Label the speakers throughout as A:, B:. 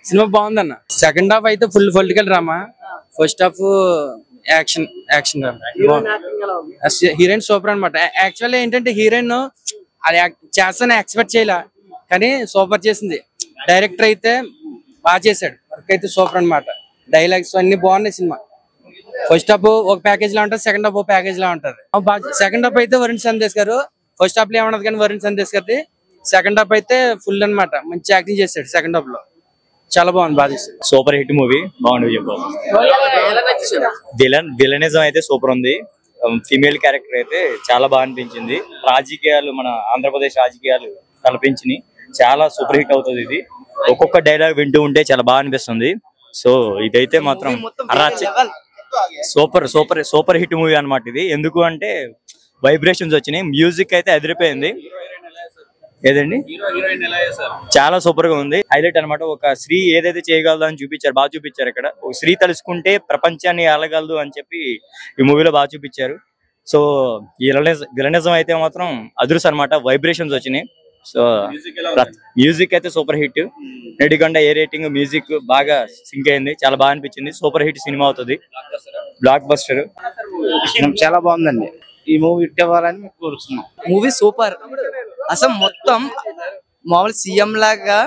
A: Cinema బాగుందన్న. Second half అయితే full political drama, first half action heroine super అనమాట. Actually ఏంటంటే హీరోయిన్ అది చేస్తాను ఎక్స్పెక్ట్ చేయలే, కానీ సూపర్ చేసింది. డైరెక్టర్ అయితే బాగా చేశాడు, వర్క్ అయితే సూపర్ అనమాట. డైలాగ్స్ అన్ని బాగున్నాయి. సినిమా ఫస్ట్ హాఫ్ ఒక ప్యాకేజ్ లా ఉంటుంది, సెకండ్ హాఫ్ ఒక ప్యాకేజ్ లా ఉంటుంది. సెకండ్ హాఫ్ అయితే వరుణ్ సందేశ్ గారు, ఫస్ట్ హాఫ్ లో ఏమన్నది కానీ వరుణ్ సందేశ్ గారి సెకండ్ హాఫ్ అయితే ఫుల్ అనమాట. మంచి యాక్టింగ్ చేశాడు సెకండ్ హాఫ్ లో, చాలా బాగుంది, బాగా చేశాడు.
B: సూపర్ హిట్ మూవీ, బాగుంది. విలనిజం అయితే సూపర్ ఉంది. ఫీమేల్ క్యారెక్టర్ అయితే చాలా బాగా అనిపించింది. రాజకీయాలు, మన ఆంధ్రప్రదేశ్ రాజకీయాలు కల్పించి చాలా సూపర్ హిట్ అవుతుంది. ఇది ఒక్కొక్క డైలాగ్ వింటూ ఉంటే చాలా బాగా అనిపిస్తుంది. సో ఇదైతే మాత్రం super super super hit movie అనమాట. ఇది ఎందుకు అంటే వైబ్రేషన్స్ వచ్చినాయి, మ్యూజిక్ అయితే అదిరిపోయింది. ఏదండి చాలా సూపర్ గా ఉంది. హైలైట్ అనమాట. ఒక స్త్రీ ఏదైతే చేయగలదు అని చూపించారు, బాగా చూపించారు. ఇక్కడ ఒక స్త్రీ తలుసుకుంటే ప్రపంచాన్ని ఆలగలదు అని చెప్పి ఈ మూవీలో బాగా చూపించారు. సో ఈ విలనిజం అయితే మాత్రం అదృశ్యం అనమాట. వైబ్రేషన్స్ వచ్చినాయి. సో మ్యూజిక్ అయితే సూపర్ హిట్. నెడికొండ ఏ రేటింగ్, మ్యూజిక్ బాగా సింక్ అయింది, చాలా బాగా అనిపించింది. సూపర్ హిట్ సినిమా అవుతుంది, బ్లాక్ బస్టర్.
A: చాలా బాగుందండి. ఈ మూవీ హిట్ అవ్వాలని కోరుతున్నాం.
C: Movie super. అసలు మొత్తం మామూలు సీఎం లాగా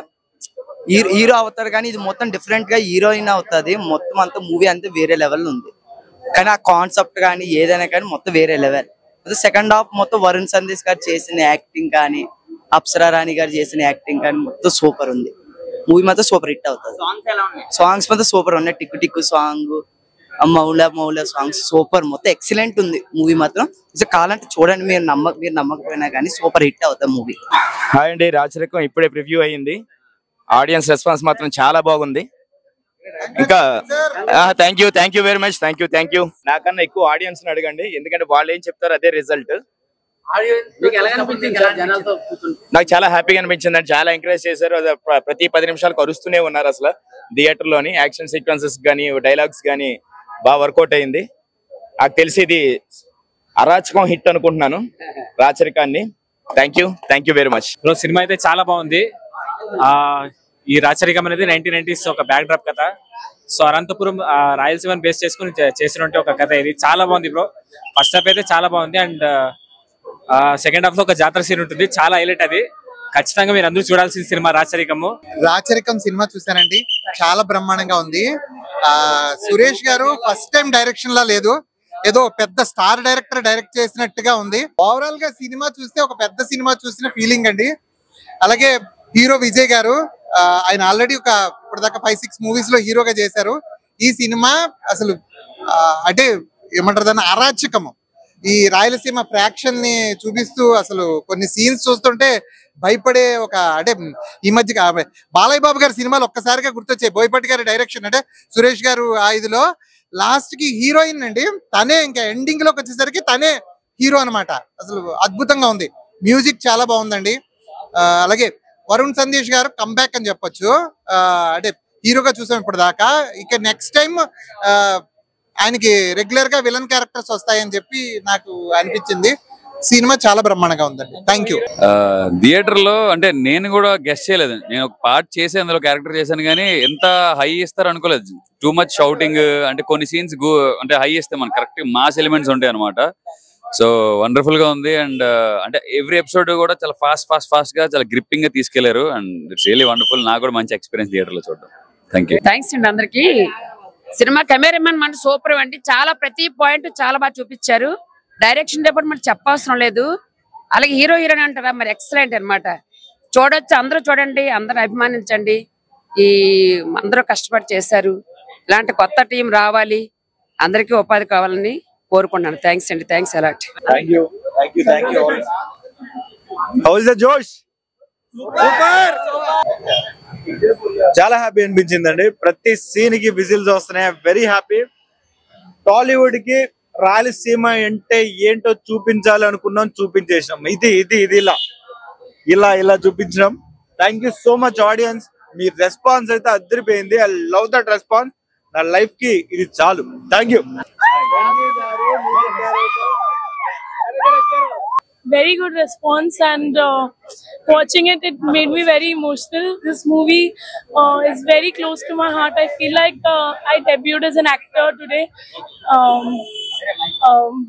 C: హీరో అవుతారు, కానీ ఇది మొత్తం డిఫరెంట్ గా హీరోయిన్ అవుతుంది. మొత్తం అంతా మూవీ అంతా వేరే లెవెల్ ఉంది, కానీ ఆ కాన్సెప్ట్ కానీ ఏదైనా కానీ మొత్తం వేరే లెవెల్. సెకండ్ హాఫ్ మొత్తం వరుణ్ సందేశ్ గారు చేసిన యాక్టింగ్ కానీ, అప్సరా రాణి గారు చేసిన యాక్టింగ్ కానీ మొత్తం సూపర్ ఉంది. మూవీ మాత్రం సూపర్ హిట్ అవుతుంది. సాంగ్స్ మాత్రం సూపర్ ఉన్నాయి. టిక్కు టిక్కు సాంగ్, మౌలా మౌలా సాంగ్స్ సూపర్, మొత్తం ఎక్సలెంట్ ఉంది మూవీ మాత్రం. కావాలంటే చూడండి, మీరు నమ్మకపోయినా కానీ సూపర్ హిట్ అవుతుంది మూవీ.
D: హాయ్ అండి, రాచరికం ఇప్పుడే ప్రివ్యూ అయ్యింది. ఆడియన్స్ రెస్పాన్స్ మాత్రం చాలా బాగుంది. ఇంకా thank you very much. Thank you. నాకన్నా ఎక్కువ ఆడియన్స్ ని అడగండి, ఎందుకంటే వాళ్ళు ఏం చెప్తారు అదే రిజల్ట్. నాకు చాలా హ్యాపీగా అనిపించింది అండి. చాలా ఎంకరేజ్ చేశారు. ప్రతి 10 నిమిషాలకు అరుస్తూనే ఉన్నారు. అసలు థియేటర్ లోని యాక్షన్ సీక్వెన్సెస్ గానీ, డైలాగ్స్ గానీ బాగా వర్కౌట్ అయింది. నాకు తెలిసి ఇది అరాచకం హిట్ అనుకుంటున్నాను, రాచరికాన్ని. Thank you very much.
E: సినిమా అయితే చాలా బాగుంది. ఈ రాచరికం అనేది 1990s ఒక బ్యాక్ డ్రాప్ కథ. సో అనంతపురం రాయలసీమని బేస్ చేసుకుని చేసినట్టు ఒక కథ. ఇది చాలా బాగుంది బ్రో. ఫస్ట్ హాఫ్ అయితే చాలా బాగుంది, అండ్ సెకండ్ హాఫ్ లో ఒక జాతర సీన్ ఉంటుంది, చాలా హైలైట్. అది ఖచ్చితంగా మీరు అందరూ చూడాల్సిన సినిమా రాచరికం
F: సినిమా చూసానండి, చాలా బ్రహ్మాండంగా ఉంది. సురేష్ గారు ఫస్ట్ టైం డైరెక్షన్ లా లేదు, ఏదో పెద్ద స్టార్ డైరెక్టర్ డైరెక్ట్ చేసినట్టుగా ఉంది. ఓవరాల్ గా సినిమా చూస్తే ఒక పెద్ద సినిమా చూసిన ఫీలింగ్ అండి. అలాగే హీరో విజయ్ గారు, ఆయన ఆల్రెడీ ఇప్పటిదాకా 5-6 మూవీస్ లో హీరోగా చేశారు. ఈ సినిమా అసలు అంటే ఏమంటారు దాన్ని, అరాచకము. ఈ రాయలసీమ ఫ్రాక్షన్ ని చూపిస్తూ అసలు కొన్ని సీన్స్ చూస్తుంటే భయపడే అంటే ఈ మధ్య బాలయ్య బాబు గారి సినిమాలు ఒక్కసారిగా గుర్తొచ్చాయి. బోయపాటి గారి డైరెక్షన్, అంటే సురేష్ గారు ఇదిలో లాస్ట్ కి హీరోయిన్ అండి తనే, ఇంకా ఎండింగ్ లోకి వచ్చేసరికి తనే హీరో అనమాట. అసలు అద్భుతంగా ఉంది. మ్యూజిక్ చాలా బాగుందండి. అలాగే వరుణ్ సందేశ్ గారు కంబ్యాక్ అని చెప్పొచ్చు. అంటే హీరోగా చూసాం ఇప్పుడు దాకా. ఇక నెక్స్ట్ టైం ఆయనకి రెగ్యులర్ గా విలన్ క్యారెక్టర్స్ వస్తాయని చెప్పి నాకు అనిపించింది. సినిమా చాలా బ్రహ్మాండంగా ఉందండి. Thank you.
G: థియేటర్ లో అంటే నేను కూడా గెస్ట్ చేయలేదు. నేను ఒక పార్ట్ చేసి అందులో క్యారెక్టర్ చేశాను, కానీ ఎంత హై ఇస్తారు అనుకోలేదు. టూ మచ్ షౌటింగ్, అంటే కొన్ని సీన్స్ అంటే హై ఇస్తే మనకి కరెక్ట్ మాస్ ఎలిమెంట్స్ ఉంటాయి అనమాట. సో వండర్ఫుల్ గా ఉంది. అండ్ అంటే ఎవ్రీ ఎపిసోడ్ కూడా చాలా ఫాస్ట్ గా చాలా గ్రిప్పింగ్ గా తీసుకెళ్లారు. And it's really wonderful. నాకు కూడా మంచి ఎక్స్పీరియన్స్ థియేటర్ లో చూడడం.
H: థ్యాంక్స్ అండి అందరికి. సినిమా కెమెరామెన్ మన సూపర్ అండి. చాలా ప్రతి పాయింట్ చాలా బాగా చూపించారు. డైరెక్షన్ డిపార్ట్మెంట్ చెప్పవసరం లేదు. అలాగే హీరోయిన్ అంటారా మరి ఎక్సలెంట్ అనమాట. చూడొచ్చు, అందరూ చూడండి, అందరూ అభిమానించండి. ఈ అందరూ కష్టపడి చేశారు. ఇలాంటి కొత్త టీం రావాలి, అందరికీ ఉపాధి కావాలని కోరుకుంటున్నాను. థ్యాంక్స్ అండి. Thanks a lot.
D: చాలా హ్యాపీ అనిపించిందండి. ప్రతి సీన్ కి విజిల్స్ వస్తున్నాయి. Very happy. టాలీవుడ్ కి రాయలసీమ అంటే ఏంటో చూపించాలి అనుకున్నాం, చూపించేసినాం. ఇది ఇలా చూపించినాం. Thank you so much audience. మీ రెస్పాన్స్ అయితే అదిరిపోయింది. I love that response. నా లైఫ్ కి ఇది చాలు. Thank you.
I: very good response, and watching it made me very emotional. This movie is very close to my heart. I feel like I debuted as an actor today. Um,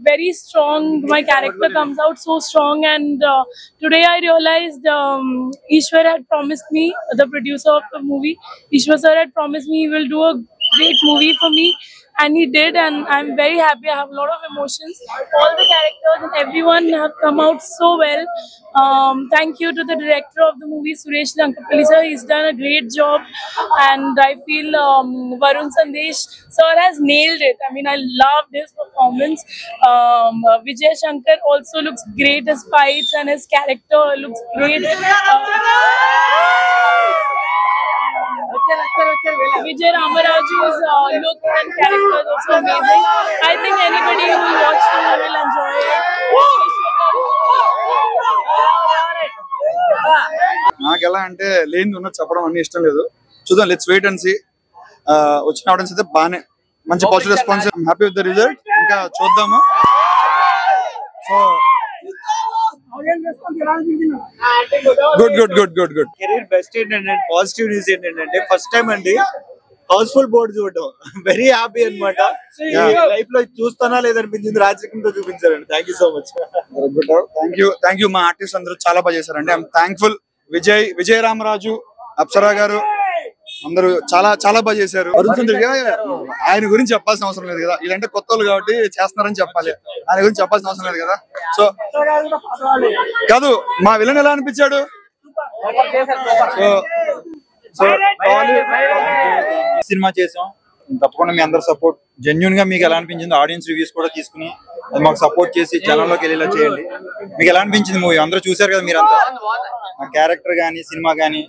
I: very strong. My character comes out so strong, and today I realized Ishwar had promised me, the producer of the movie, Ishwar sir had promised me he will do a great movie for me, and he did, and I'm very happy. I have a lot of emotions. All the characters and everyone have come out so well. Thank you to the director of the movie, Suresh Lankapalli sir. He's done a great job, and I feel Varun Sandesh sir has nailed it. I mean, I loved his performance. Vijay Shankar also looks great. His fights and his character looks great. Vijay Ramaraju's look and character is also amazing. I think anybody who will watch the movie will enjoy it.
J: నాకు ఎలా అంటే లేని ఉన్నది చెప్పడం అన్ని ఇష్టం లేదు. చూద్దాం, లెట్స్ వెయిట్ అండ్ సీ. వచ్చిన ఆడియన్స్ అయితే బాగానే మంచి positive response. I'm happy with the result. ఇంకా చూద్దాము. So good good good good good.
D: Career best ఏంటంటే పాజిటివ్ న్యూస్ ఏంటంటే ఫస్ట్ టైం అండి హౌస్ఫుల్ బోర్డు చూడటం. వెరీ హ్యాపీ అనమాట. లైఫ్ లో చూస్తానా లేదనిపించింది, రాజకీయంతో చూపించారండి. Thank you so much.
J: Thank you. మా ఆర్టిస్ట్ అందరూ చాలా బాగా చేశారండి. I'm thankful. విజయ రామరాజు, అప్సరా గారు అందరూ చాలా చాలా బాగా చేశారు. వరుణ్ ఆయన గురించి చెప్పాల్సిన అవసరం లేదు కదా, ఇదంటే కొత్త వాళ్ళు కాబట్టి చేస్తున్నారని చెప్పాలి. ఆయన గురించి చెప్పాల్సిన అవసరం లేదు కదా. సో కాదు, మా విలన్ ఎలా అనిపించాడు? సినిమా చేసాం, తప్పకుండా మీ అందరు సపోర్ట్ జెన్యున్ గా మీకు ఎలా అనిపించింది ఆడియన్స్ రివ్యూస్ కూడా తీసుకుని అది మాకు సపోర్ట్ చేసి జనంలోకి వెళ్ళేలా చేయండి. మీకు ఎలా అనిపించింది మూవీ? అందరూ చూసారు కదా మీరంతా. క్యారెక్టర్ గానీ, సినిమా గానీ,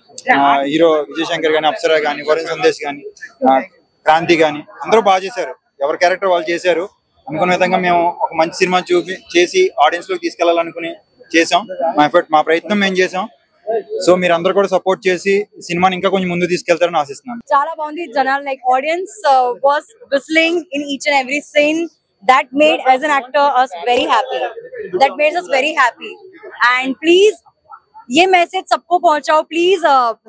J: హీరో విజయ్ శంకర్ గానీ, అప్సరా గానీ, వరుణ్ సందేశ్ గానీ, క్రాంతి గానీ అందరూ బాగా చేశారు. ఎవరి క్యారెక్టర్ వాళ్ళు చేశారు. అనుకున్న విధంగా మేము ఒక మంచి సినిమా చేసి ఆడియన్స్ లోకి తీసుకెళ్లాలనుకుని చేసాం. మా ప్రయత్నం మేము చేసాం. సో మీరు అందరూ కూడా సపోర్ట్ చేసి సినిమాని ఇంకా కొంచెం ముందు తీసుకెళ్తారని ఆశిస్తున్నాను.
K: చాలా బాగుంది. జనాలు like audience was whistling in each and every scene. That made as an actor us very happy. That made us very happy. And please, ये message सबको पहुंचाओ. Please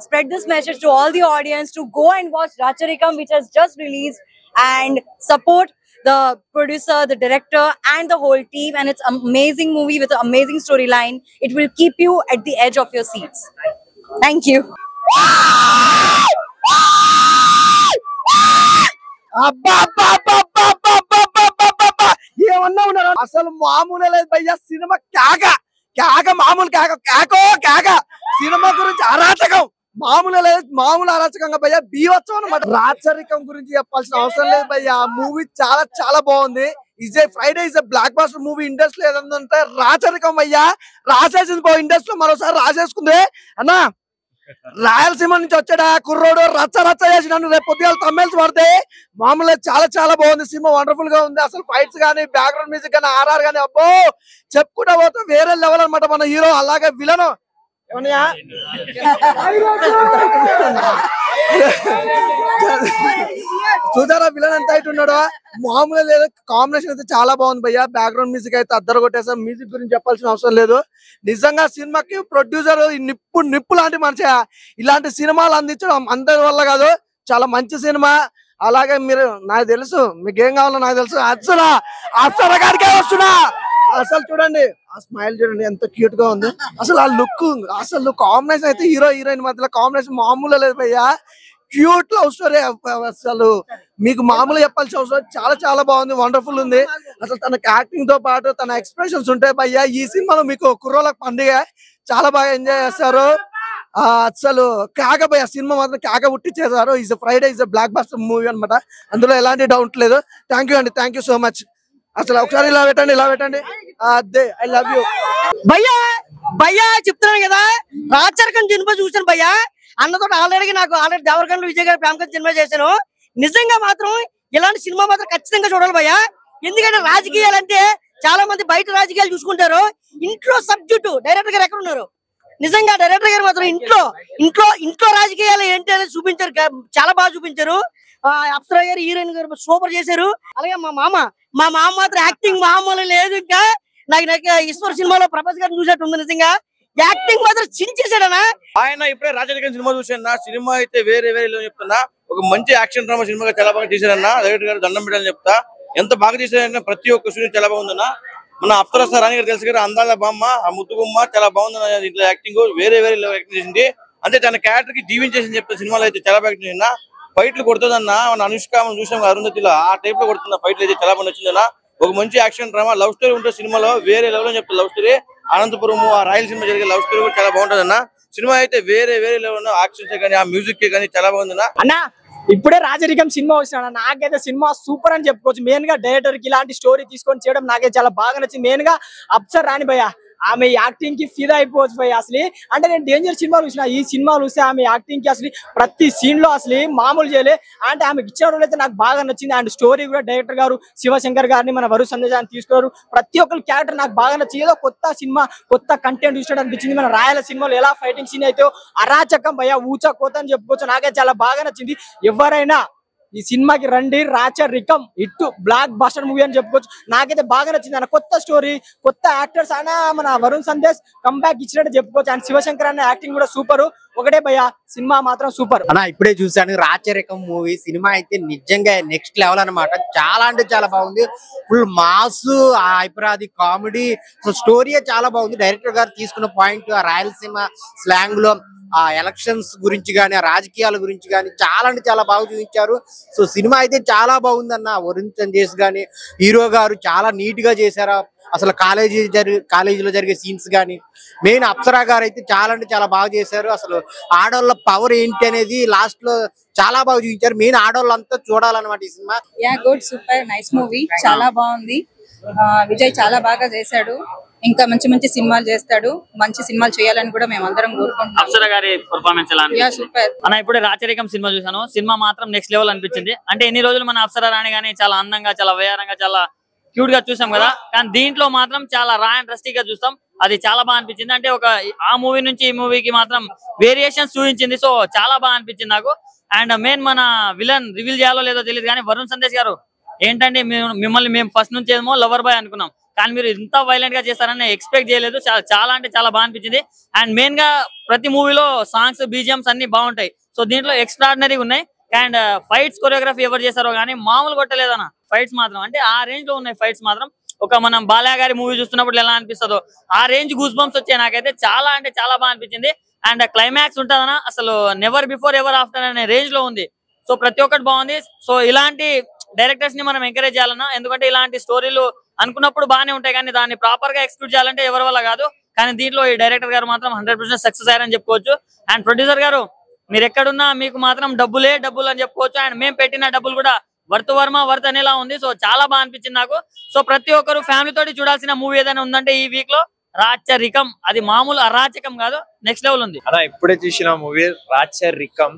K: spread this message to all the audience to go and watch Racharikam, which has just released, and support the producer, the director, and the whole team. And it's an amazing movie with an amazing storyline. It will keep you at the edge of your seats. Thank you.
L: ఏమన్నా ఉన్నారు అసలు మామూలు లేదు భయ్యా. Cinema కేక మామూలు కేక. Cinema గురించి అరాచకం మామూలు లేదు, మామూలు అరాచకంగా భయ్యా బీవచ్చం అనమాట. రాచరికం గురించి చెప్పాల్సిన అవసరం లేదు భయ్యా. మూవీ చాలా చాలా బాగుంది. Friday is blockbuster movie. Industry ఏదంటే రాచరికం భయ్యా. రాసేసింది ఇండస్ట్రీలో మరోసారి రాసేసుకుంది అన్నా. రాయలసీమ నుంచి వచ్చాడా కుర్రోడు రచ్చ చేసి నన్ను రేపు పొద్దుగాల తమిళ్ పడితే మామూలుగా చాలా చాలా బాగుంది. సినిమా వండర్ఫుల్ గా ఉంది. అసలు ఫైట్స్ గానీ, బ్యాక్గ్రౌండ్ మ్యూజిక్ గానీ, ఆర్ఆర్ గానీ అబ్బో చెప్పుకుంటా పోతే వేరే లెవెల్ అనమాట మన హీరో. అలాగే విలన్ చూసారా విలన్ ఎంత హైట్ ఉన్నాడో. మామూలుగా లేదు. కాంబినేషన్ అయితే చాలా బాగుంది భయ్యా. బ్యాక్గ్రౌండ్ మ్యూజిక్ అయితే అద్దరు కొట్టేసాం. మ్యూజిక్ గురించి చెప్పాల్సిన అవసరం లేదు. నిజంగా సినిమాకి ప్రొడ్యూసర్ నిప్పు లాంటి మనిషి. ఇలాంటి సినిమాలు అందించడం అందరి వల్ల కాదు. చాలా మంచి సినిమా. అలాగే మీరు నాకు తెలుసు మీకేం కావాలో నాకు తెలుసు. అప్సరా గారికే వస్తున్నా. అసలు చూడండి ఆ స్మైల్ చూడండి ఎంత క్యూట్ గా ఉంది. అసలు ఆ లుక్, అసలు కాంబినేషన్ అయితే హీరో హీరోయిన్ మధ్యలో కాంబినేషన్ మామూలు లేదు భయ్యా. Cute love story. అసలు మీకు మామూలు చెప్పాల్సిన అవసరం చాలా చాలా బాగుంది. వండర్ఫుల్ ఉంది. అసలు తన యాక్టింగ్ తో పాటు తన ఎక్స్ప్రెషన్స్ ఉంటాయి భయ్యా. ఈ సినిమాలో మీకు కుర్రోళ్ళకి పండుగ చాలా బాగా ఎంజాయ్ చేస్తారు. అసలు కేక భయ్యా. సినిమా మాత్రం కేక పుట్టించేశారు. Friday is blockbuster movie అనమాట. అందులో ఎలాంటి డౌట్ లేదు. థ్యాంక్ యూ అండి. Thank you so much. అసలు ఒకసారి ఇలా పెట్టండి. అదే ఐ లవ్ యూ భయ్యా. చెప్తున్నాను కదా, రాచరికం సినిమా చూసాను భయ్యా. అన్నతో ఆల్రెడీ దేవరకొండ విజయ్ గారి ప్రేమ సినిమా చేశాను. నిజంగా మాత్రం ఇలాంటి సినిమా మాత్రం ఖచ్చితంగా చూడాలి భయ్యా. ఎందుకంటే రాజకీయాలంటే చాలా మంది బయట రాజకీయాలు చూసుకుంటారు. ఇంట్లో సబ్జెక్టు డైరెక్టర్ గారు ఎక్కడ ఉన్నారు? నిజంగా డైరెక్టర్ గారు మాత్రం ఇంట్లో రాజకీయాలు ఏంటి అనేది చూపించారు. చాలా బాగా చూపించారు. అప్సరా గారు, హీరోయిన్ గారు సూపర్ చేశారు. అలాగే మా మామ మాత్రం యాక్టింగ్ మామూలు లేదు. ఇంకా
M: నాకు ఈశ్వర్ సినిమాలో ప్రభాస్ గారిని చూసినట్టు ఉంది నిజంగా. యాక్టింగ్ మాత్రం చించేసాడనా.
N: ఆయన ఇప్పుడే రాజరికం సినిమా చూసాను. సినిమా అయితే వేరే చెప్తున్నా. ఒక మంచి యాక్షన్ డ్రామా సినిమాగా చాలా బాగా తీశారన్నా. డైరెక్టర్ గారు దండం పెట్టాలని చెప్తా. ఎంత బాగా తీశారన్నా, ప్రతి ఒక్క సీన్ చాలా బాగుందన్నా. మన అప్సరా రాణి గారు తెలుసు కదా, అందాల బామ్మ, ఆ ముద్దుగుమ్మ చాలా బాగుందన్న. దీంట్లో యాక్టింగ్ వేరే యాక్టింగ్ చేసింది. అంటే తన క్యారెక్టర్ కి జీవించేసి చెప్తే సినిమాలో అయితే చాలా బాగా చేసిందన్నా. ఫైట్లు కొడుతుందన్న. మన అనుష్క మనం చూసాం అరుంధతిలో, ఆ టైప్ లో కొడుతున్న ఫైట్లు అయితే చాలా బాగా నచ్చిందన్న. ఒక మంచి యాక్షన్ డ్రామా లవ్ స్టోరీ ఉంటుంది సినిమాలో. వేరే లెవెల్ అని చెప్తారు లవ్ స్టోరీ. అనంతపురం ఆ రాయలసీమ జరిగే లవ్ స్టోరీ కూడా చాలా బాగుంటుంది అన్న. సినిమా అయితే వేరే లెవెల్. యాక్షన్స్ కానీ ఆ మ్యూజిక్ కానీ చాలా బాగుందన్న.
O: అన్న ఇప్పుడే రాజరికం సినిమా వచ్చినా నాకైతే సినిమా సూపర్ అని చెప్పుకోవచ్చు. మెయిన్ గా డైరెక్టర్ కి ఇలాంటి స్టోరీ తీసుకొని చేయడం నాకైతే చాలా బాగా నచ్చింది. మెయిన్ గా అప్సర్ రాణి భయ్య, ఆమె యాక్టింగ్ కి ఫిదా అయిపోవచ్చు భయ్య. అసలు అంటే నేను డేంజర్ సినిమాలు చూసిన, ఈ సినిమాలు చూస్తే ఆమె యాక్టింగ్ కి అసలు ప్రతి సీన్ లో అసలు మామూలు చేయలే. అంటే ఆమెకి ఇచ్చిన రోజు అయితే నాకు బాగా నచ్చింది. అండ్ స్టోరీ కూడా డైరెక్టర్ గారు శివశంకర్ గారిని, మన వరుణ్ సందేశాన్ని తీసుకున్నారు. ప్రతి ఒక్కరి క్యారెక్టర్ నాకు బాగా నచ్చింది. ఏదో కొత్త సినిమా, కొత్త కంటెంట్ చూసినట్టు అనిపించింది. మన రాయల సినిమాలో ఎలా ఫైటింగ్ సీన్ అయితే అరాచకం భయ్య, ఊచా కోత అని చెప్పుకోవచ్చు. నాకైతే చాలా బాగా నచ్చింది. ఎవరైనా ఈ సినిమాకి రండి. రాచరికం ఇట్టు బ్లాక్ బస్టర్ మూవీ అని చెప్పుకోవచ్చు. నాకైతే బాగా నచ్చింది అన్న. కొత్త స్టోరీ, కొత్త యాక్టర్స్ అయినా మన వరుణ్ సందేశ్ కంబ్యాక్ ఇచ్చినట్టు చెప్పుకోవచ్చు. అండ్ శివశంకర్ అన్న యాక్టింగ్ కూడా సూపర్. ఒకటే భయ్య, సినిమా మాత్రం సూపర్
M: అన్న. ఇప్పుడే చూసాను రాచరికం మూవీ. సినిమా అయితే నిజంగా నెక్స్ట్ లెవెల్ అనమాట. చాలా అంటే చాలా బాగుంది. Full mass, Hyper Aadi comedy, so story చాలా బాగుంది. డైరెక్టర్ గారు తీసుకున్న పాయింట్ ఆ రాయలసీమ స్లాంగ్ లో, ఆ ఎలక్షన్స్ గురించి కానీ, ఆ రాజకీయాల గురించి కానీ చాలా అంటే చాలా బాగా చూపించారు. సో సినిమా అయితే చాలా బాగుందన్న. వరుణ్ సందేశ్ గాని, హీరో గారు చాలా నీట్ గా చేశారు. అసలు కాలేజీలో జరిగే సీన్స్ కానీ, మెయిన్ అప్సరా గారు అయితే చాలా అంటే చాలా బాగా చేశారు. అసలు ఆడవాళ్ళ పవర్ ఏంటి అనేది లాస్ట్ లో చాలా బాగా చూపించారు. మెయిన్ ఆడవాళ్ళంతా చూడాలన్నమాట ఈ cinema.
P: Yeah good, super, nice movie, చాలా బాగుంది. విజయ్ చాలా బాగా చేశాడు. ఇంకా మంచి మంచి సినిమాలు చేస్తాడు. మంచి సినిమాలు చేయాలని కూడా మేము అందరం కోరుకుంటున్నాం.
B: అప్సరా గారి పర్ఫార్మెన్స్ ఎలా
P: యా సూపర్
B: అన్న. ఇప్పుడే రాచరికం సినిమా చూసాను. సినిమా మాత్రం నెక్స్ట్ లెవెల్ అనిపించింది. అంటే ఎన్ని రోజులు మన అప్సరా రాణి గానీ చాలా అందంగా, చాలా వయారంగా, చాలా క్యూట్ గా చూసాం కదా. కానీ దీంట్లో మాత్రం చాలా రా అండ్ రస్టిక్ గా చూస్తాం. అది చాలా బాగా అనిపించింది. అంటే ఒక ఆ మూవీ నుంచి ఈ మూవీకి మాత్రం వేరియేషన్స్ చూపించింది. సో చాలా బాగా అనిపించింది నాకు. అండ్ మెయిన్ మన విలన్ రివీల్ చేయాలో లేదో తెలియదు కానీ వరుణ్ సందేశ్ గారు ఏంటంటే మిమ్మల్ని మేము ఫస్ట్ నుంచి ఏమో లవర్ బాయ్ అనుకున్నాం, కానీ మీరు ఇంత వైలెంట్ గా చేస్తారని ఎక్స్పెక్ట్ చేయలేదు. చాలా అంటే చాలా బాగా అనిపించింది. అండ్ మెయిన్ గా ప్రతి మూవీలో సాంగ్స్, బీజిఎంస్ అన్ని బాగుంటాయి. సో దీంట్లో ఎక్స్ట్రాడినరీ ఉన్నాయి. అండ్ ఫైట్స్ కొరియోగ్రఫీ ఎవరు చేశారో కానీ మామూలు కొట్టలేదన్న. ఫైట్స్ మాత్రం అంటే ఆ రేంజ్ లో ఉన్నాయి. ఫైట్స్ మాత్రం ఒక మనం బాలయ్య గారి మూవీ చూస్తున్నప్పుడు ఎలా అనిపిస్తుందో ఆ రేంజ్ గూస్ బంప్స్ వచ్చాయి. నాకైతే చాలా అంటే చాలా బాగా అనిపించింది. అండ్ క్లైమాక్స్ ఉంటుందన్న, అసలు నెవర్ బిఫోర్ ఎవర్ ఆఫ్టర్ అనే రేంజ్ లో ఉంది. సో ప్రతి ఒక్కటి బాగుంది. సో ఇలాంటి డైరెక్టర్స్ ని మనం ఎంకరేజ్ చేయాలన్నా, ఎందుకంటే ఇలాంటి స్టోరీలు అనుకున్నప్పుడు బాగానే ఉంటాయి కానీ దాన్ని ప్రాపర్ గా ఎక్స్క్యూట్ చేయాలంటే ఎవరి వల్ల కాదు. కానీ దీంట్లో ఈ డైరెక్టర్ గారు మాత్రం 100% సక్సెస్ అయ్యారని చెప్పుకోవచ్చు. అండ్ ప్రొడ్యూసర్ గారు మీరు ఎక్కడున్నా మీకు మాత్రం డబ్బులు అని చెప్పుకోవచ్చు. అండ్ మేము పెట్టిన డబ్బులు కూడా వర్త్ అనేలా ఉంది. సో చాలా బాగా అనిపించింది నాకు. సో ప్రతి ఒక్కరు ఫ్యామిలీ తోటి చూడాల్సిన మూవీ ఏదైనా ఉందంటే ఈ వీక్ లో రాచరికం. అది మామూలు అరాచకం కాదు, నెక్స్ట్ లెవెల్ ఉంది
D: అన్న. ఇప్పుడే చూసిన మూవీ రాచరికం,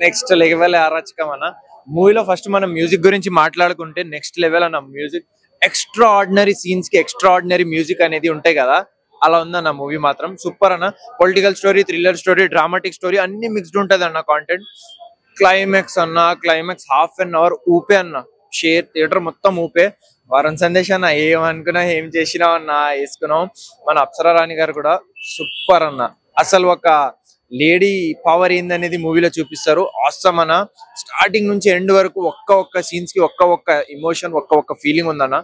D: నెక్స్ట్ లెవెల్ అరాచకం అన్న. మూవీలో ఫస్ట్ మనం మ్యూజిక్ గురించి మాట్లాడుకుంటే నెక్స్ట్ లెవెల్ అన్న. మ్యూజిక్ ఎక్స్ట్రా ఆర్డినరీ సీన్స్ కి ఎక్స్ట్రా ఆర్డినరీ మ్యూజిక్ అనేది ఉంటాయి కదా, అలా ఉందన్న మూవీ మాత్రం సూపర్ అన్న. Political story, thriller story, dramatic story అన్ని మిక్స్డ్ ఉంటది అన్న. Content climax half an hour ఊపే అన్న. షేర్ థియేటర్ మొత్తం ఊపే. వరుణ్ సందేశ్ అన్న ఏమనుకున్నా, ఏం చేసినావు అన్న వేసుకున్నాం. మన అప్సరా రాణి గారు కూడా సూపర్ అన్న. అసలు ఒక లేడీ పవర్ ఏందనేది మూవీలో చూపిస్తారు. ఆసమ్ అన్న. స్టార్టింగ్ నుంచి ఎండ్ వరకు ఒక్క సీన్స్ కి ఒక్క ఇమోషన్, ఒక్క ఫీలింగ్ ఉందన్న.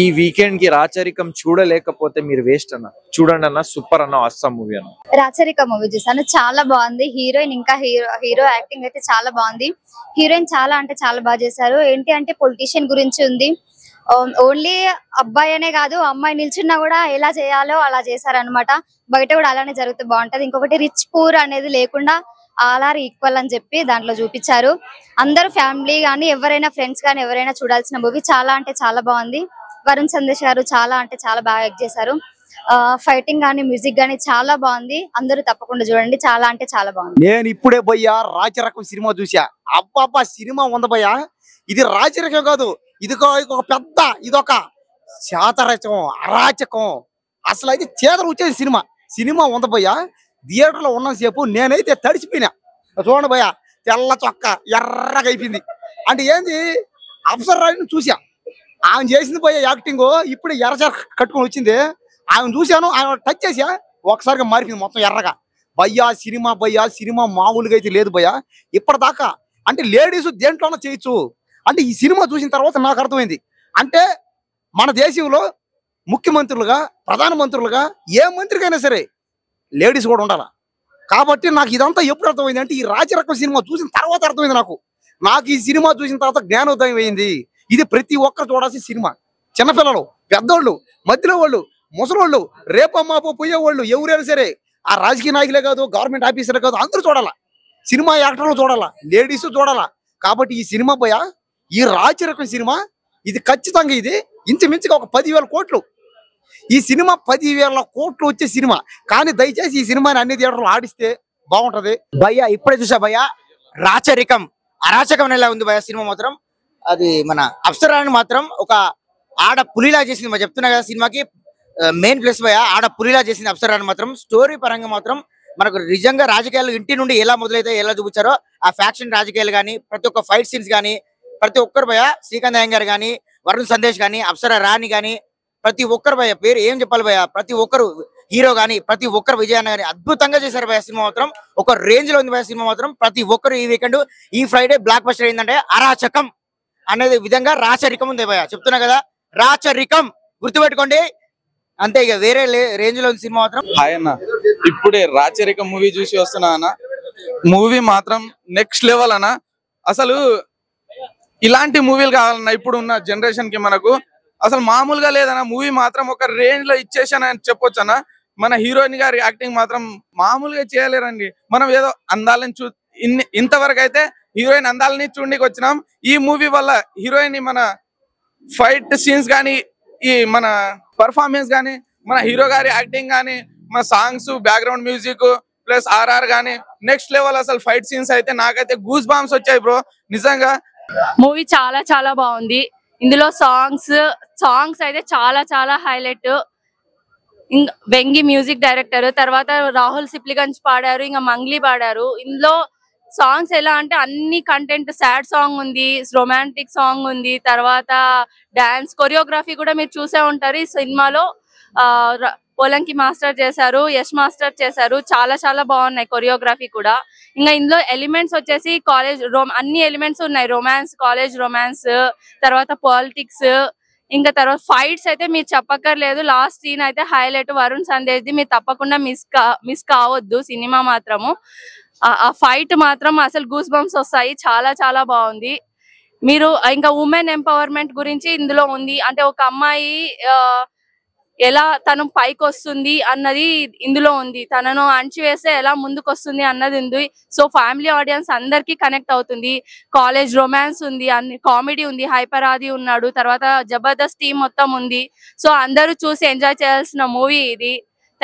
D: ఈ వీకెండ్ కి రాచరికం చూడలేకపోతే మీరు వేస్ట్ అన్న. చూడండి అన్న, సూపర్ అన్న, ఆసమ్ మూవీ అన్న.
Q: రాచరికం మూవీ చూసాను, చాలా బాగుంది. హీరోయిన్ ఇంకా హీరో యాక్టింగ్ అయితే చాలా బాగుంది. హీరోయిన్ చాలా అంటే చాలా బాగా చేశారు. ఏంటి అంటే పొలిటీషియన్ గురించి ఉంది. ఓన్లీ అబ్బాయి అనే కాదు, అమ్మాయి నిల్చున్నా కూడా ఎలా చేయాలో అలా చేశారనమాట. బయట కూడా అలానే జరిగితే బాగుంటది. ఇంకొకటి రిచ్ పూర్ అనేది లేకుండా ఆల్ ఆర్ ఈక్వల్ అని చెప్పి దాంట్లో చూపించారు. అందరూ ఫ్యామిలీ కానీ ఎవరైనా ఫ్రెండ్స్ కానీ ఎవరైనా చూడాల్సిన మూవీ. చాలా అంటే చాలా బాగుంది. వరుణ్ సందేశ్ గారు చాలా అంటే చాలా బాగా యాక్ట్ చేశారు. ఫైటింగ్ గానీ, మ్యూజిక్ గానీ చాలా బాగుంది. అందరూ తప్పకుండా చూడండి, చాలా అంటే చాలా బాగుంది.
R: నేను ఇప్పుడే పోయా రాచరికం సినిమా చూసా. అబ్బా సినిమా ఉంది భయ్యా. ఇది రాచరికం కాదు, ఇదొక శాతరచం, అరాచకం. అసలు అయితే చేతలు వచ్చేది సినిమా ఉంది భయ్యా. థియేటర్ లో ఉన్నసేపు నేనైతే తడిచిపోయినా. చూడండి భయ్యా, తెల్ల చొక్క ఎర్రగా అయిపోయింది. అంటే ఏంది, అప్సరా రాణిని చూసా. ఆమె చేసింది పోయే యాక్టింగ్ ఇప్పుడు ఎర్ర కట్టుకొని వచ్చింది. ఆమె చూశాను, ఆమె టచ్ చేసా ఒకసారిగా మారిపోయింది మొత్తం ఎర్రగా. భయ్యా సినిమా మామూలుగా అయితే లేదు భయ్యా ఇప్పటిదాకా. అంటే లేడీస్ దేంట్లోనో చేయొచ్చు అంటే ఈ సినిమా చూసిన తర్వాత నాకు అర్థమైంది. అంటే మన దేశంలో ముఖ్యమంత్రులుగా ప్రధానమంత్రులుగా ఏ మంత్రికైనా సరే లేడీస్ కూడా ఉండాలి. కాబట్టి నాకు ఇదంతా ఎప్పుడు అర్థమైంది అంటే ఈ రాజరకం సినిమా చూసిన తర్వాత అర్థమైంది. నాకు ఈ సినిమా చూసిన తర్వాత జ్ఞానోదయం అయింది. ఇది ప్రతి ఒక్కరు చూడాల్సిన సినిమా. చిన్నపిల్లలు, పెద్దోళ్ళు, మధ్యలో వాళ్ళు, ముసలోళ్ళు, రేపమ్మాపో పోయేవాళ్ళు ఎవరైనా సరే, ఆ రాజకీయ నాయకులే కాదు, గవర్నమెంట్ ఆఫీసర్లే కాదు, అందరూ చూడాలా. సినిమా యాక్టర్లు చూడాలా, లేడీస్ చూడాలా. కాబట్టి ఈ సినిమా పోయా ఈ రాజరకం సినిమా ఇది ఖచ్చితంగా ఇది ఇంచుమించుగా ఒక 10,000 కోట్లు. ఈ సినిమా 10,000 కోట్లు వచ్చే సినిమా. కానీ దయచేసి ఈ సినిమాని అన్ని థియేటర్లు ఆడిస్తే బాగుంటది.
M: భయ్యా ఇప్పుడే చూసా భయ్యా రాచరికం అరాచకం ఎలా ఉంది భయ్యా సినిమా మాత్రం. అది మన అప్సరాని మాత్రం ఒక ఆడ పులిలా చేసింది మరి చెప్తున్నా కదా. సినిమాకి మెయిన్ ప్లస్ భయ్యా ఆడ పులిలా చేసింది అప్సరాని మాత్రం. స్టోరీ పరంగా మాత్రం మనకు నిజంగా రాజకీయాలు ఇంటి నుండి ఎలా మొదలైతే ఎలా చూపించారో ఆ ఫ్యాక్షన్ రాజకీయాలు కానీ ప్రతి ఒక్క ఫైట్ సీన్స్ కానీ ప్రతి ఒక్కరు భయ్యా శ్రీకాంత్ అయ్యంగార్ కానీ వరుణ్ సందేశ్ కానీ అప్సరా రాణి కానీ ప్రతి ఒక్కరు భయ్యా పేరు ఏం చెప్పాలి భయ్యా ప్రతి ఒక్కరు హీరో కానీ ప్రతి ఒక్కరు విజయాన్ని కానీ అద్భుతంగా చేశారు భయ్యా. సినిమా మాత్రం ఒక రేంజ్ లో ఉంది భయ్యా. సినిమా మాత్రం ప్రతి ఒక్కరు ఈ వీకెండ్ ఈ ఫ్రైడే బ్లాక్ బస్టర్ ఏంటంటే అరాచకం అనేది విధంగా రాచరికం ఉంది భయ్యా. చెప్తున్నా కదా రాచరికం గుర్తుపెట్టుకోండి అంతే. ఇక వేరే రేంజ్ లో ఉంది సినిమా మాత్రం.
S: హాయ్ అన్న, ఇప్పుడే రాచరికం మూవీ చూసి వస్తున్నా అన్న. మూవీ మాత్రం నెక్స్ట్ లెవెల్ అన్న. అసలు ఇలాంటి మూవీలు కావాలన్నా ఇప్పుడు ఉన్న జనరేషన్ కి మనకు అసలు మామూలుగా లేదన్న. మూవీ మాత్ం ఒక రేంజ్ లో ఇచ్చేసానని చెప్పొచ్చు అన్న. మన హీరోయిన్ గారి యాక్టింగ్ మాత్రం మామూలుగా చేయలేరండి. మనం ఏదో అందాలని ఇంతవరకు అయితే హీరోయిన్ అందాలని చూడడానికి వచ్చినాం. ఈ మూవీ వల్ల హీరోయిన్ మన ఫైట్ సీన్స్ కానీ ఈ మన పర్ఫార్మెన్స్ కానీ మన హీరో గారి యాక్టింగ్ కానీ మన songs background music plus RR కానీ నెక్స్ట్ లెవెల్. అసలు ఫైట్ సీన్స్ అయితే నాకైతే గూస్ బాంబ్స్ వచ్చాయి బ్రో నిజంగా.
T: మూవీ చాలా చాలా బాగుంది. ఇందులో సాంగ్స్ అయితే చాలా చాలా హైలైట్. వెంగి మ్యూజిక్ డైరెక్టర్, తర్వాత రాహుల్ సిప్లిగంజ్ పాడారు, ఇంకా మంగ్లీ పాడారు. ఇందులో సాంగ్స్ ఎలా అంటే అన్ని కంటెంట్, సాడ్ సాంగ్ ఉంది, రొమాంటిక్ సాంగ్ ఉంది, తర్వాత డాన్స్ కొరియోగ్రఫీ కూడా మీరు చూసే ఉంటారు. ఈ సినిమాలో పోలంకి మాస్టర్ చేశారు, యష్ మాస్టర్ చేశారు. చాలా చాలా బాగున్నాయి కొరియోగ్రఫీ కూడా. ఇంకా ఇందులో ఎలిమెంట్స్ వచ్చేసి కాలేజ్ అన్ని ఎలిమెంట్స్ ఉన్నాయి. రొమాన్స్, కాలేజ్ రొమాన్స్, తర్వాత పాలిటిక్స్, ఇంకా తర్వాత ఫైట్స్ అయితే మీరు చెప్పక్కర్లేదు. లాస్ట్ సీన్ అయితే హైలైట్ వరుణ్ సందేశ్ ది, మీరు తప్పకుండా మిస్ కావద్దు. సినిమా మాత్రము ఆ ఫైట్ మాత్రం అసలు గూస్ బంప్స్ వస్తాయి. చాలా చాలా బాగుంది. మీరు ఇంకా ఉమెన్ ఎంపవర్మెంట్ గురించి ఇందులో ఉంది. అంటే ఒక అమ్మాయి ఎలా తను పైకి వస్తుంది అన్నది ఇందులో ఉంది. తనను అణచివేస్తే ఎలా ముందుకు వస్తుంది అన్నది ఉంది. సో ఫ్యామిలీ ఆడియన్స్ అందరికి కనెక్ట్ అవుతుంది. కాలేజ్ రొమాన్స్ ఉంది, అన్ని కామెడీ ఉంది, హైపర్ ఆది ఉన్నాడు, తర్వాత జబర్దస్త్ టీమ్ మొత్తం ఉంది. సో అందరూ చూసి ఎంజాయ్ చేయాల్సిన మూవీ ఇది.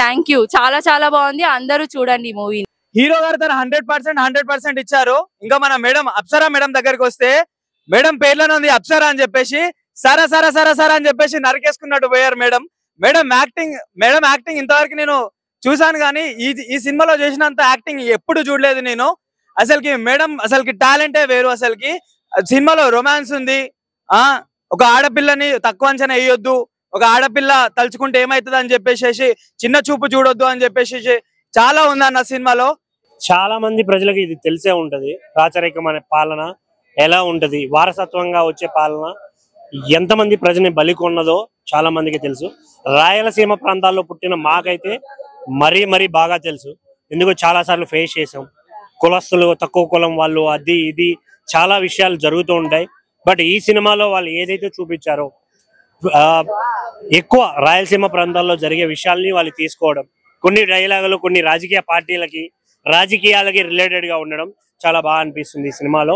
T: Thank you. చాలా చాలా బాగుంది. అందరూ చూడండి ఈ మూవీ.
B: హీరో గారు తన 100% ఇచ్చారు. ఇంకా మన మేడం అప్సరా మేడం దగ్గరికి వస్తే మేడం పేర్లోనే ఉంది అప్సరా అని చెప్పేసి సరా సరా సరా సరా అని చెప్పేసి నరికేసుకున్నట్టు పోయారు మేడం. మేడం యాక్టింగ్ ఇంతవరకు నేను చూసాను కానీ ఈ సినిమాలో చేసినంత యాక్టింగ్ ఎప్పుడు చూడలేదు నేను. అసలుకి టాలెంటే వేరు. అసలుకి సినిమాలో రొమాన్స్ ఉంది. ఒక ఆడపిల్లని తక్కువ అంచనా వేయొద్దు, ఒక ఆడపిల్ల తలుచుకుంటే ఏమైతుంది అని చెప్పేసి చిన్న చూపు చూడొద్దు అని చెప్పేసి చాలా ఉంది అన్న సినిమాలో.
U: చాలా మంది ప్రజలకు ఇది తెలిసే ఉంటది. రాచరికం అనే పాలన ఎలా ఉంటది, వారసత్వంగా వచ్చే పాలన ఎంతమంది ప్రజని బలికొన్నదో చాలా మందికి తెలుసు. రాయలసీమ ప్రాంతాల్లో పుట్టిన మాకైతే మరీ బాగా తెలుసు. ఎందుకు చాలా సార్లు ఫేస్ చేసాం. కులస్తులు, తక్కువ కులం వాళ్ళు, అది ఇది చాలా విషయాలు జరుగుతూ ఉంటాయి. బట్ ఈ సినిమాలో వాళ్ళు ఏదైతే చూపించారో ఎక్కువ రాయలసీమ ప్రాంతాల్లో జరిగే విషయాల్ని వాళ్ళు తీసుకోవడం, కొన్ని డైలాగులు కొన్ని రాజకీయాలకి రిలేటెడ్ గా ఉండడం చాలా బాగా అనిపిస్తుంది ఈ సినిమాలో.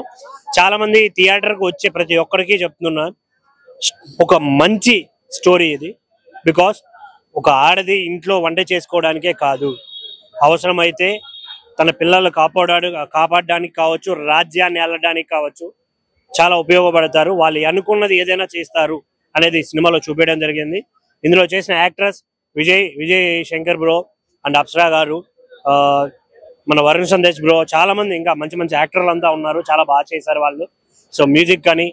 U: చాలా మంది థియేటర్కి వచ్చే ప్రతి ఒక్కరికి చెప్తున్నా, ఒక మంచి స్టోరీ ఇది. బికాస్ ఒక ఆడది ఇంట్లో వంట చేసుకోవడానికే కాదు, అవసరమైతే తన పిల్లలు కాపాడడానికి కావచ్చు, రాజ్యాన్ని ఏలడానికి కావచ్చు చాలా ఉపయోగపడతారు. వాళ్ళు అనుకున్నది ఏదైనా చేస్తారు అనేది సినిమాలో చూపించడం జరిగింది. ఇందులో చేసిన actors Vijay Shankar bro and Apsara గారు, మన వరుణ్ సందేశ్ బ్రో, చాలా మంది ఇంకా మంచి యాక్టర్లు అంతా ఉన్నారు. చాలా బాగా చేశారు వాళ్ళు. సో మ్యూజిక్ కానీ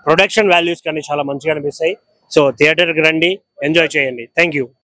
U: ప్రొడక్షన్ వాల్యూస్ కానీ చాలా మంచిగా అనిపిస్తాయి. సో థియేటర్కి రండి, ఎంజాయ్ చేయండి. Thank you.